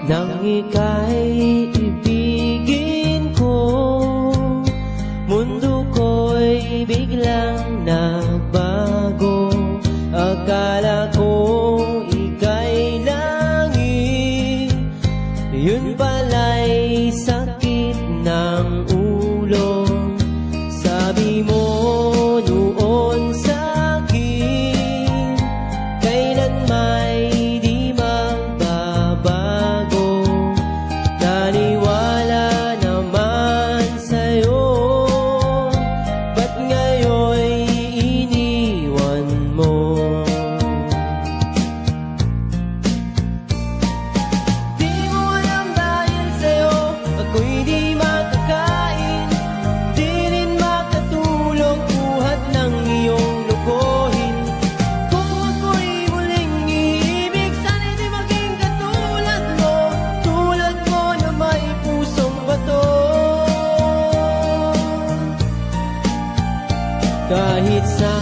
nang ika'y ibigin ko. Mundo ko'y biglang nagbago. Akala ko ika'y langit, yun pala'y sakit ng ulo. Sabi mo noon sa'kin, kailan may di magbabago. Naniwala naman sa'yo, ba't ngayon'y iniwan mo? Di mo alam dahil sa'yo ako'y di makakain, di rin makatulog buhat ng iyong lokohin. Kung ako'y muling iibig, sana'y di maging katulad mo, tulad mo na may pusong bato. Kahit sa